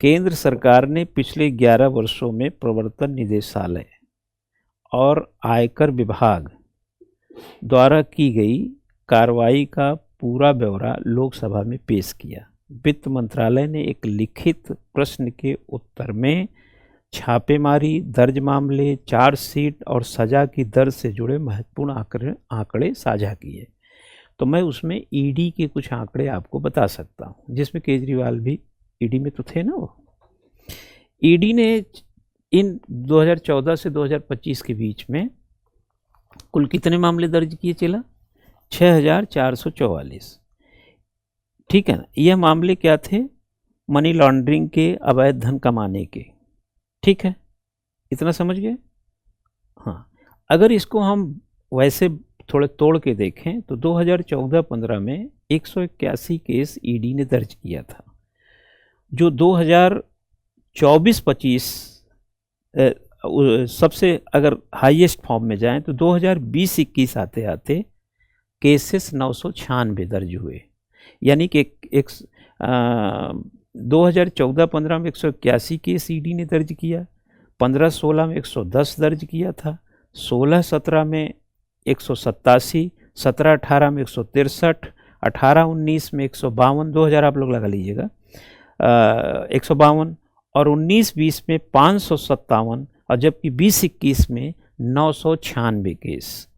केंद्र सरकार ने पिछले 11 वर्षों में प्रवर्तन निदेशालय और आयकर विभाग द्वारा की गई कार्रवाई का पूरा ब्यौरा लोकसभा में पेश किया। वित्त मंत्रालय ने एक लिखित प्रश्न के उत्तर में छापेमारी, दर्ज मामले, चार्जशीट और सजा की दर से जुड़े महत्वपूर्ण आंकड़े साझा किए। तो मैं उसमें ईडी के कुछ आंकड़े आपको बता सकता हूँ, जिसमें केजरीवाल भी ईडी में तो थे ना। वो ईडी ने इन 2014 से 2025 के बीच में कुल कितने मामले दर्ज किए चला? 6444। ठीक है ना। यह मामले क्या थे? मनी लॉन्ड्रिंग के, अवैध धन कमाने के। ठीक है, इतना समझ गए? हाँ, अगर इसको हम वैसे थोड़े तोड़ के देखें तो 2014-15 में 181 केस ईडी ने दर्ज किया था, जो 2024-25 सबसे अगर हाईएस्ट फॉर्म में जाएं तो 2020-21 आते आते केसेस 996 दर्ज हुए। यानी कि 2014-15 में 181 केस ईडी ने दर्ज किया, 15-16 में 110 दर्ज किया था, 16-17 में 187, 17-18 में 163, 18-19 में 152, 2000 आप लोग लगा लीजिएगा, 152, और 19-20 में 557, और जबकि 20-21 में 996 केस।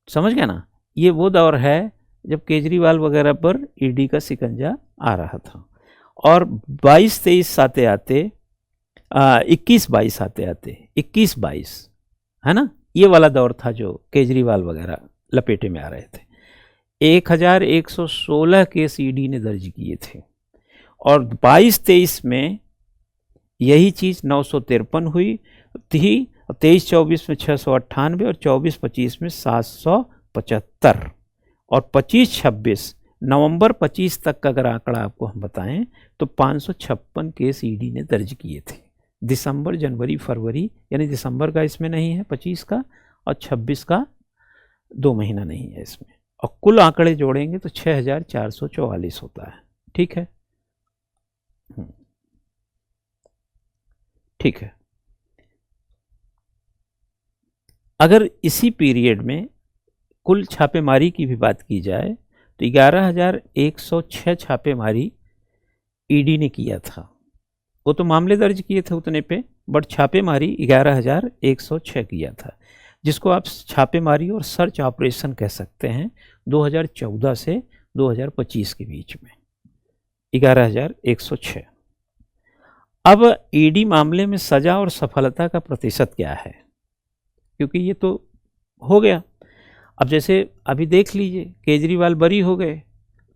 समझ गया ना? ये वो दौर है जब केजरीवाल वगैरह पर ईडी का शिकंजा आ रहा था। और 22-23 आते आते 21-22 आते आते 21-22, है ना, ये वाला दौर था जो केजरीवाल वगैरह लपेटे में आ रहे थे। 1116 केस ईडी ने दर्ज किए थे, और 22-23 में यही चीज़ 953 हुई थी, 23-24 में 698, और 24-25 में 775, और 25-26 नवंबर 25 तक का अगर आंकड़ा आपको हम बताएं तो 556 केस ईडी ने दर्ज किए थे। दिसंबर, जनवरी, फरवरी, यानी दिसंबर का इसमें नहीं है 25 का, और 26 का 2 महीना नहीं है इसमें, और कुल आंकड़े जोड़ेंगे तो 6444 होता है। ठीक है, ठीक है। अगर इसी पीरियड में कुल छापेमारी की भी बात की जाए तो 11,106 छापेमारी ईडी ने किया था। वो तो मामले दर्ज किए थे उतने पे, बट छापेमारी 11,106 किया था, जिसको आप छापेमारी और सर्च ऑपरेशन कह सकते हैं। 2014 से 2025 के बीच में 11,106। अब ईडी मामले में सजा और सफलता का प्रतिशत क्या है? क्योंकि ये तो हो गया। अब जैसे अभी देख लीजिए, केजरीवाल बरी हो गए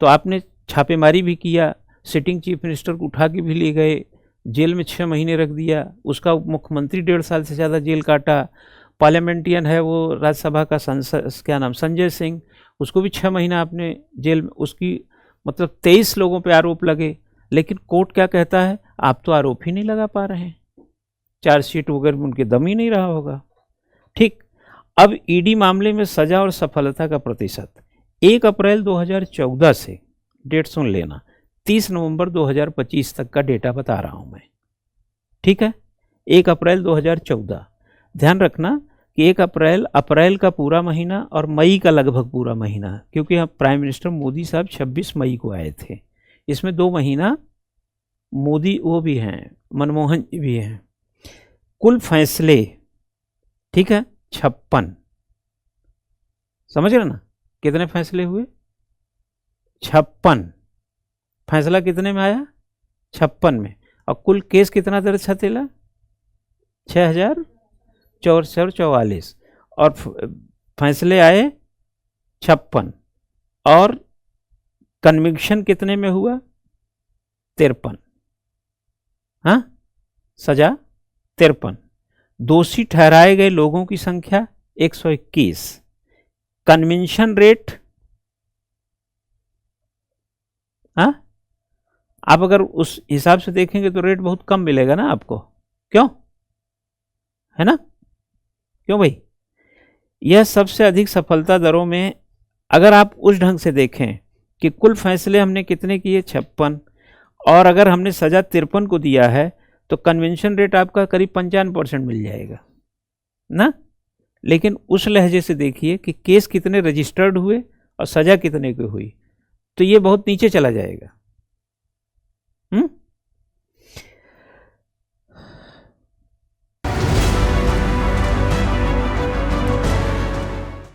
तो आपने छापेमारी भी किया, सिटिंग चीफ मिनिस्टर को उठा के भी ले गए, जेल में 6 महीने रख दिया, उसका मुख्यमंत्री 1.5 साल से ज़्यादा जेल काटा, पार्लियामेंटियन है वो राज्यसभा का क्या नाम, संजय सिंह, उसको भी 6 महीना आपने जेल में, उसकी मतलब 23 लोगों पे आरोप लगे। लेकिन कोर्ट क्या कहता है? आप तो आरोप ही नहीं लगा पा रहे हैं, चार्जशीट वगैरह उनके दम ही नहीं रहा होगा। ठीक, अब ईडी मामले में सजा और सफलता का प्रतिशत 1 अप्रैल 2014 से, डेट सुन लेना, 30 नवंबर 2025 तक का डेटा बता रहा हूं मैं। ठीक है, 1 अप्रैल 2014, ध्यान रखना कि 1 अप्रैल का पूरा महीना और मई का लगभग पूरा महीना, क्योंकि यहाँ प्राइम मिनिस्टर मोदी साहब 26 मई को आए थे, इसमें 2 महीना मोदी वो भी हैं, मनमोहन जी भी हैं। कुल फैसले, ठीक है, 56। समझ रहे ना, कितने फैसले हुए? 56। फैसला कितने में आया? 56 में। और कुल केस कितना दर्ज छतेला? 6444, और फैसले आए 56, और कन्विक्शन कितने में हुआ? 53। हाँ, सजा 53। दोषी ठहराए गए लोगों की संख्या 121। कन्विक्शन रेट, हाँ, आप अगर उस हिसाब से देखेंगे तो रेट बहुत कम मिलेगा ना आपको, क्यों? है ना, क्यों भाई? यह सबसे अधिक सफलता दरों में, अगर आप उस ढंग से देखें कि कुल फैसले हमने कितने किए? 56, और अगर हमने सज़ा 53 को दिया है तो कन्वेंशन रेट आपका करीब 55% मिल जाएगा ना। लेकिन उस लहजे से देखिए कि केस कितने रजिस्टर्ड हुए और सज़ा कितने की हुई, तो ये बहुत नीचे चला जाएगा।